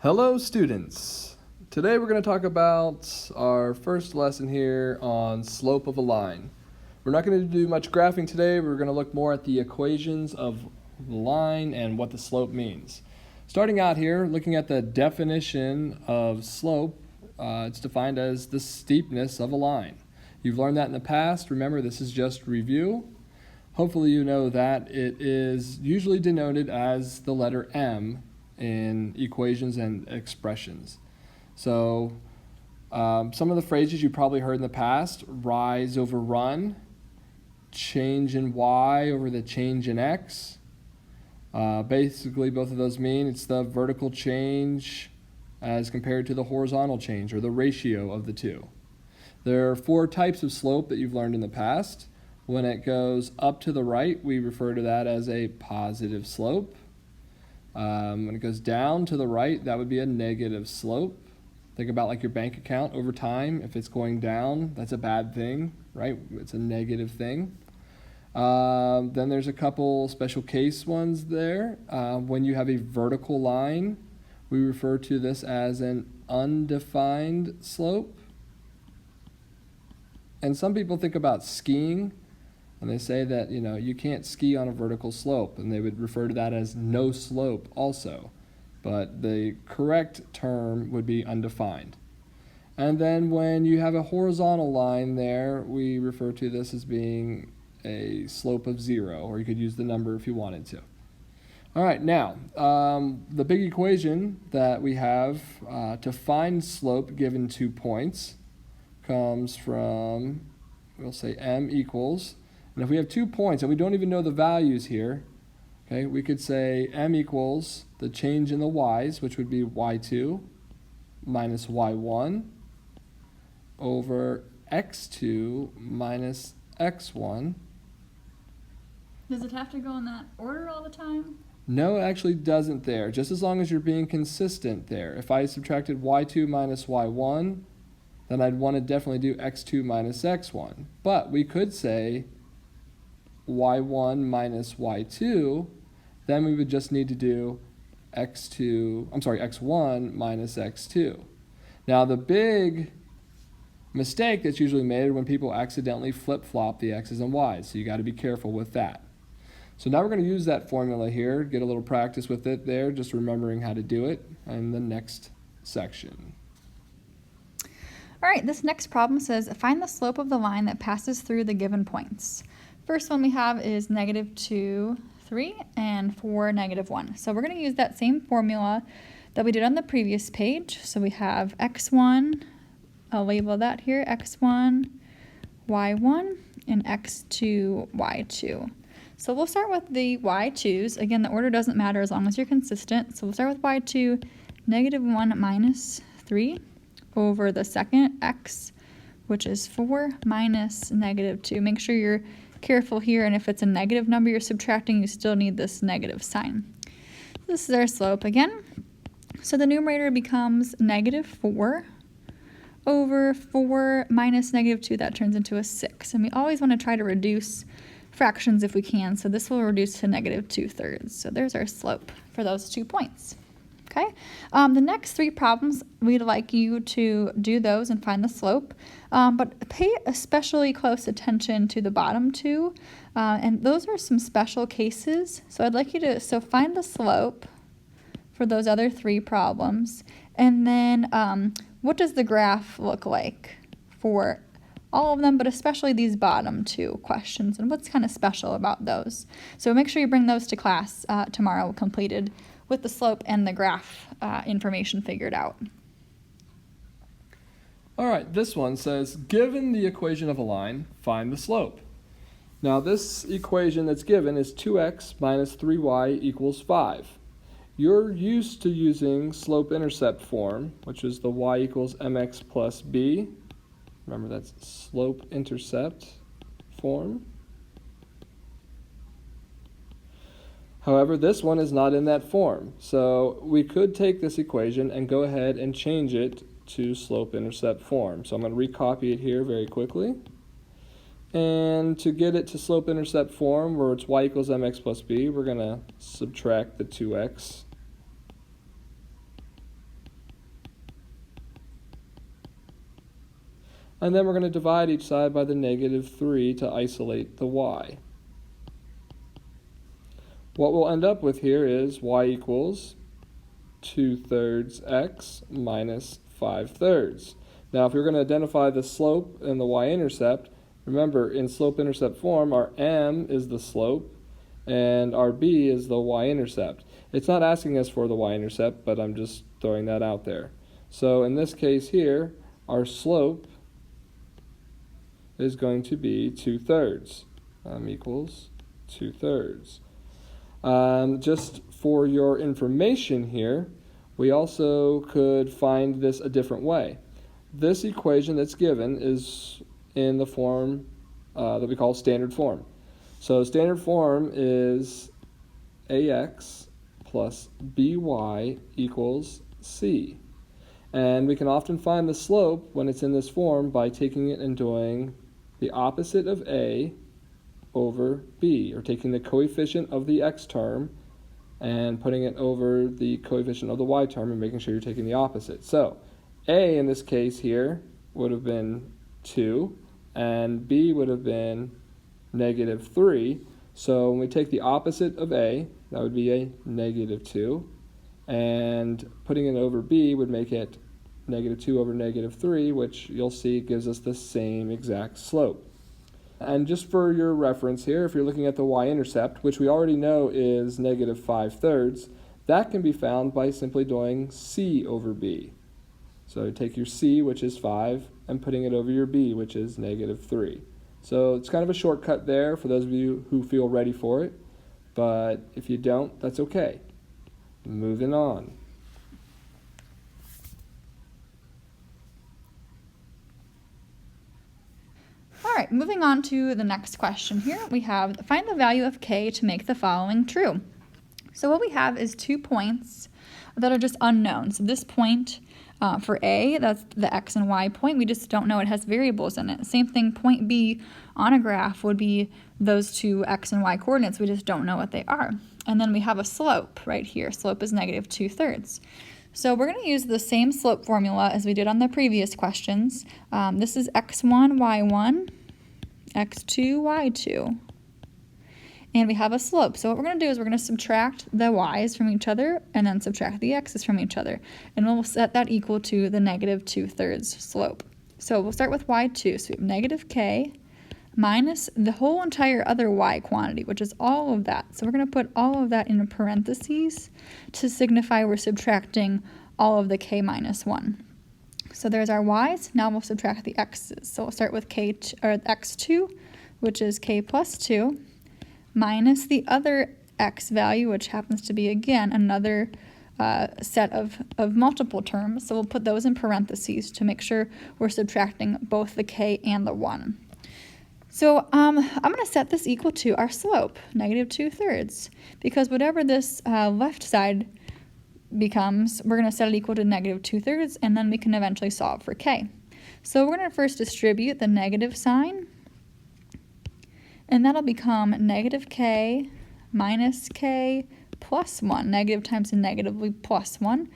Hello students! Today we're going to talk about our first lesson here on slope of a line. We're not going to do much graphing today. We're going to look more at the equations of the line and what the slope means. Starting out here, looking at the definition of slope, it's defined as the steepness of a line. You've learned that in the past. Remember, this is just review. Hopefully you know that it is usually denoted as the letter M in equations and expressions. So some of the phrases you probably heard in the past: rise over run, change in y over the change in x. Basically both of those mean it's the vertical change as compared to the horizontal change, or the ratio of the two. There are four types of slope that you've learned in the past. When it goes up to the right, we refer to that as a positive slope. When it goes down to the right, that would be a negative slope. Think about like your bank account over time. If it's going down, that's a bad thing, right? It's a negative thing. Then there's a couple special case ones there. When you have a vertical line, we refer to this as an undefined slope. And some people think about skiing, and they say that, you can't ski on a vertical slope, and they would refer to that as no slope also. But the correct term would be undefined. And then when you have a horizontal line there, we refer to this as being a slope of 0, or you could use the number if you wanted to. All right, now, the big equation that we have to find slope given 2 points comes from, we'll say m equals, and if we have 2 points and we don't even know the values here, okay, we could say m equals the change in the y's, which would be y2 minus y1 over x2 minus x1. Does it have to go in that order all the time? No, it actually doesn't there, just as long as you're being consistent there. If I subtracted y2 minus y1, then I'd want to definitely do x2 minus x1. But we could say y1 minus y2, then we would just need to do x1 minus x2. Now the big mistake that's usually made when people accidentally flip-flop the x's and y's, so you got to be careful with that. So now we're going to use that formula here, get a little practice with it there, just remembering how to do it in the next section. All right, this next problem says, find the slope of the line that passes through the given points. First one we have is -2, 3, and 4, -1. So we're going to use that same formula that we did on the previous page. So we have x1, I'll label that here, x1, y1, and x2, y2. So we'll start with the y2's. Again, the order doesn't matter as long as you're consistent. So we'll start with y2, -1 minus 3 over the second x, which is 4 minus -2. Make sure you're careful here, and if it's a negative number you're subtracting, you still need this negative sign. This is our slope again. So the numerator becomes -4 over 4 minus -2. That turns into a 6. And we always want to try to reduce fractions if we can, so this will reduce to -2/3. So there's our slope for those 2 points. Okay, the next 3 problems, we'd like you to do those and find the slope, but pay especially close attention to the bottom 2, and those are some special cases. So I'd like you to find the slope for those other 3 problems, and then what does the graph look like for all of them, but especially these bottom 2 questions, and what's kind of special about those. So make sure you bring those to class tomorrow completed with the slope and the graph information figured out. All right, this one says, given the equation of a line, find the slope. Now this equation that's given is 2x minus 3y equals 5. You're used to using slope-intercept form, which is the y equals mx plus b. Remember, that's slope-intercept form. However, this one is not in that form. So we could take this equation and go ahead and change it to slope-intercept form. So I'm going to recopy it here very quickly. And to get it to slope-intercept form, where it's y equals mx plus b, we're going to subtract the 2x And then we're going to divide each side by the -3 to isolate the y. What we'll end up with here is y equals 2/3 x minus 5/3. Now, if you're going to identify the slope and the y-intercept, remember, in slope-intercept form, our m is the slope and our b is the y-intercept. It's not asking us for the y-intercept, but I'm just throwing that out there. So in this case here, our slope is going to be 2/3. Equals 2/3. Just for your information here, we also could find this a different way. This equation that's given is in the form that we call standard form. So standard form is ax plus by equals c. And we can often find the slope when it's in this form by taking it and doing the opposite of a over b, or taking the coefficient of the x term and putting it over the coefficient of the y term and making sure you're taking the opposite. So a in this case here would have been 2, and b would have been -3. So when we take the opposite of a, that would be a -2, and putting it over b would make it -2 over -3, which you'll see gives us the same exact slope. And just for your reference here, if you're looking at the y-intercept, which we already know is -5/3, that can be found by simply doing c over b. So take your c, which is 5, and putting it over your b, which is -3. So it's kind of a shortcut there for those of you who feel ready for it, but if you don't, that's okay. Moving on. All right, moving on to the next question here. We have find the value of k to make the following true. So what we have is 2 points that are just unknown. So this point for A, that's the x and y point, we just don't know. It has variables in it. Same thing, point B on a graph would be those 2 x and y coordinates. We just don't know what they are. And then we have a slope right here. Slope is -2/3. So we're going to use the same slope formula as we did on the previous questions. This is x1, y1, x2, y2. And we have a slope. So what we're going to do is we're going to subtract the y's from each other and then subtract the x's from each other. And we'll set that equal to the -2/3 slope. So we'll start with y2. So we have -k minus the whole entire other y quantity, which is all of that. So we're going to put all of that in parentheses to signify we're subtracting all of the k minus 1. So there's our y's. Now we'll subtract the x's. So we'll start with x2, which is k plus 2, minus the other x value, which happens to be, again, another set of multiple terms. So we'll put those in parentheses to make sure we're subtracting both the k and the 1. So I'm going to set this equal to our slope, -2/3, because whatever this left side becomes, we're going to set it equal to -2/3, and then we can eventually solve for k. So we're going to first distribute the negative sign, and that'll become -k minus k plus 1. Negative times a negative will be plus 1.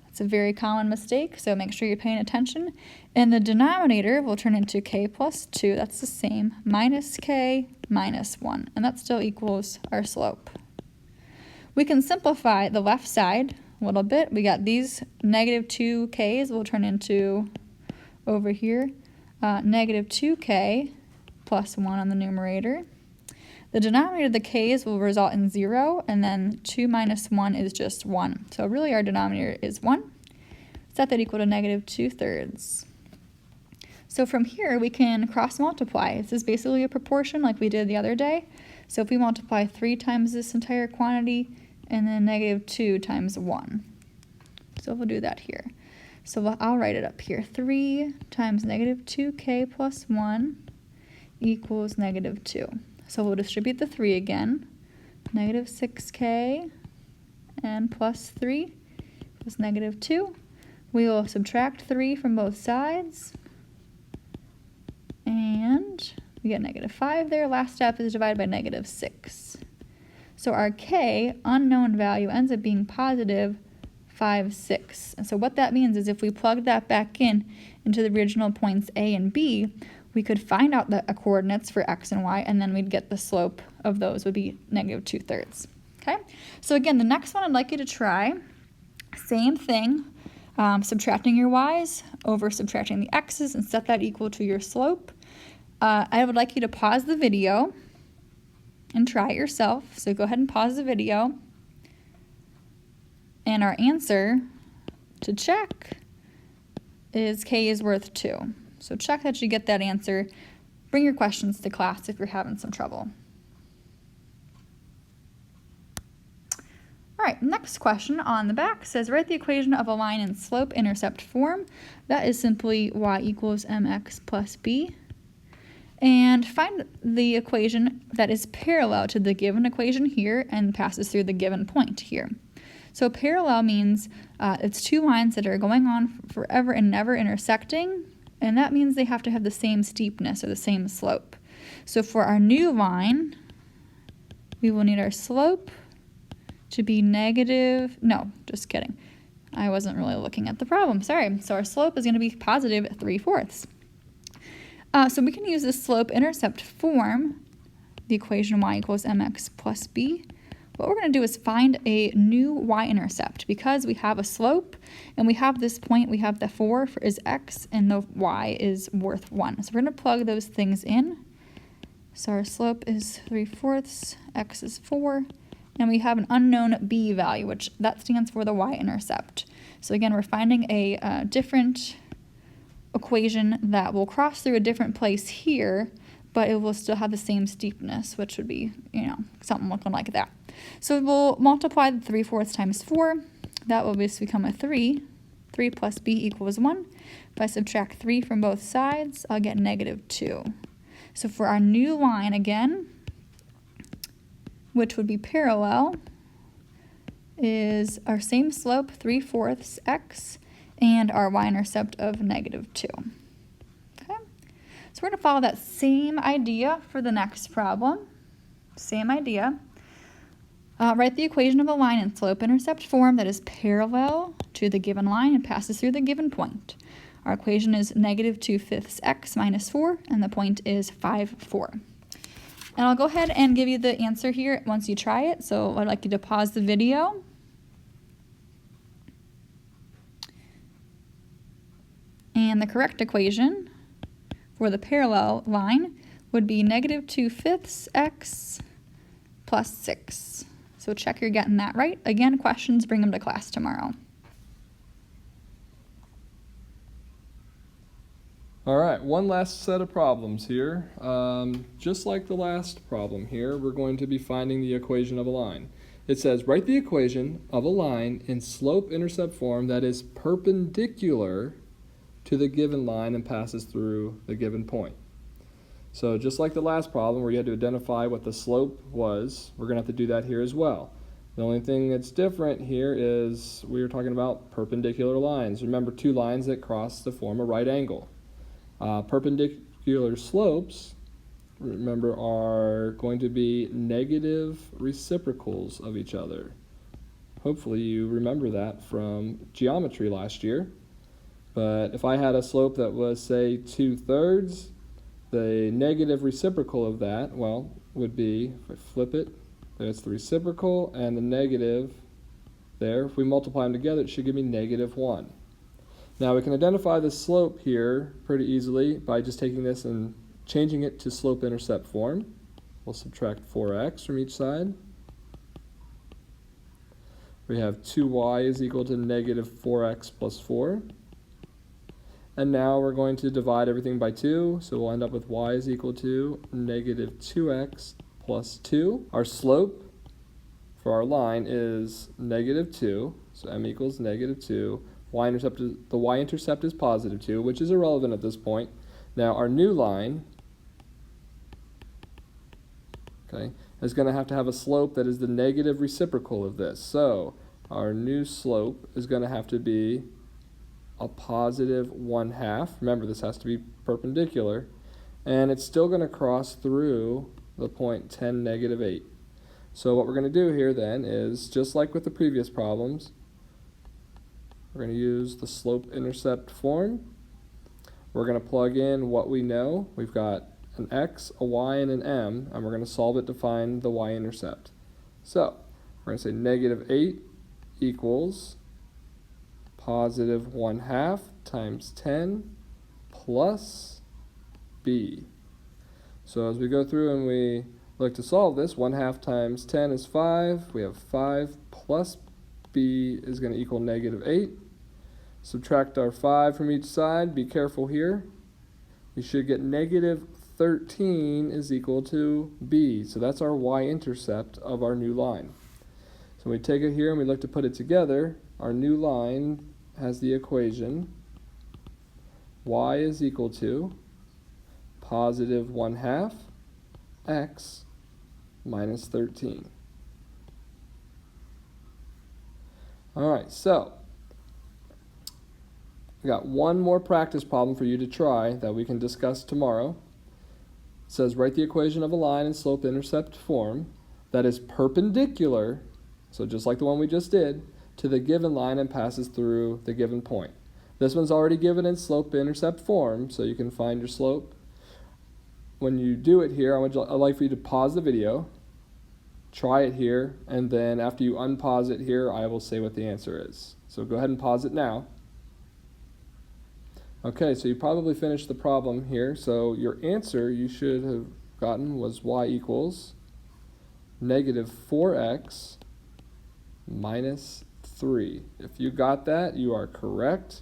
It's a very common mistake, so make sure you're paying attention. And the denominator will turn into k plus 2, that's the same, minus k minus 1, and that still equals our slope. We can simplify the left side a little bit. We got these -2k's will turn into, over here, -2k plus 1 on the numerator. The denominator of the k's will result in 0, and then 2 minus 1 is just 1. So really our denominator is 1. Set that equal to -2/3. So from here we can cross multiply. This is basically a proportion like we did the other day. So if we multiply 3 times this entire quantity, and then -2 times 1. So we'll do that here. So I'll write it up here. 3 times -2k plus 1 equals -2. So we'll distribute the 3 again. -6k and plus 3 equals -2. We will subtract 3 from both sides. And we get -5 there. Last step is divided by -6. So our k, unknown value, ends up being positive 5, 6. And so what that means is if we plug that back in into the original points A and B, we could find out the coordinates for x and y, and then we'd get the slope of those would be negative 2/3. Okay, so again, the next one I'd like you to try, same thing, subtracting your y's over subtracting the x's and set that equal to your slope. I would like you to pause the video and try it yourself. So go ahead and pause the video. And our answer to check is k is worth 2. So check that you get that answer. Bring your questions to class if you're having some trouble. All right, next question on the back says, write the equation of a line in slope-intercept form. That is simply y equals mx plus b. And find the equation that is parallel to the given equation here and passes through the given point here. So parallel means it's two lines that are going on forever and never intersecting, and that means they have to have the same steepness or the same slope. So for our new line, we will need our slope to be negative, no, just kidding. I wasn't really looking at the problem, sorry. So our slope is going to be positive 3/4. So we can use this slope-intercept form, the equation y equals mx plus b. What we're going to do is find a new y-intercept because we have a slope and we have this point, we have the 4 is x and the y is worth 1. So we're going to plug those things in. So our slope is 3/4, x is 4, and we have an unknown b value, which that stands for the y-intercept. So again, we're finding a different equation that will cross through a different place here, but it will still have the same steepness, which would be, something looking like that. So we'll multiply the 3/4 times 4. That will just become a 3. 3 plus b equals 1. If I subtract 3 from both sides, I'll get negative 2. So for our new line again, which would be parallel, is our same slope, 3/4 x, and our y-intercept of negative 2. Okay, so we're going to follow that same idea for the next problem. Same idea. Write the equation of a line in slope-intercept form that is parallel to the given line and passes through the given point. Our equation is negative 2/5 x minus 4, and the point is 5, 4. And I'll go ahead and give you the answer here once you try it. So I'd like you to pause the video. And the correct equation for the parallel line would be negative 2/5 x plus 6. So check you're getting that right. Again, questions, bring them to class tomorrow. All right, one last set of problems here. Just like the last problem here, we're going to be finding the equation of a line. It says, write the equation of a line in slope-intercept form that is perpendicular to the given line and passes through the given point. So just like the last problem where you had to identify what the slope was, we're going to have to do that here as well. The only thing that's different here is we were talking about perpendicular lines. Remember, two lines that cross to form a right angle. Perpendicular slopes, remember, are going to be negative reciprocals of each other. Hopefully you remember that from geometry last year. But if I had a slope that was, say, 2/3, the negative reciprocal of that, well, would be, if I flip it, there's the reciprocal and the negative there. If we multiply them together, it should give me negative 1. Now we can identify the slope here pretty easily by just taking this and changing it to slope-intercept form. We'll subtract 4x from each side. We have 2y is equal to negative 4x plus 4. And now we're going to divide everything by 2, so we'll end up with y is equal to negative 2x plus 2. Our slope for our line is negative 2, so m equals negative 2. The y-intercept is positive 2, which is irrelevant at this point. Now our new line, okay, is going to have a slope that is the negative reciprocal of this. So our new slope is going to have to be a positive 1/2. Remember, this has to be perpendicular. And it's still going to cross through the point 10, negative 8. So what we're going to do here then is, just like with the previous problems, We're going to use the slope-intercept form. We're going to plug in what we know. We've got an x, a y, and an m, and we're going to solve it to find the y-intercept. So we're going to say negative 8 equals positive 1/2 times 10 plus b. So as we go through and we look to solve this, 1/2 times 10 is 5. We have 5 plus b is going to equal negative 8. Subtract our 5 from each side. Be careful here. We should get negative 13 is equal to b. So that's our y-intercept of our new line. So we take it here and we look to put it together. Our new line has the equation y is equal to positive 1/2 x minus 13. All right, so we got one more practice problem for you to try that we can discuss tomorrow. It says write the equation of a line in slope-intercept form that is perpendicular, so just like the one we just did, to the given line and passes through the given point. This one's already given in slope-intercept form, so you can find your slope. When you do it here, I'd like for you to pause the video, try it here, and then after you unpause it here, I will say what the answer is. So go ahead and pause it now. Okay, so you probably finished the problem here. So your answer you should have gotten was y equals negative 4x minus 3. If you got that, you are correct.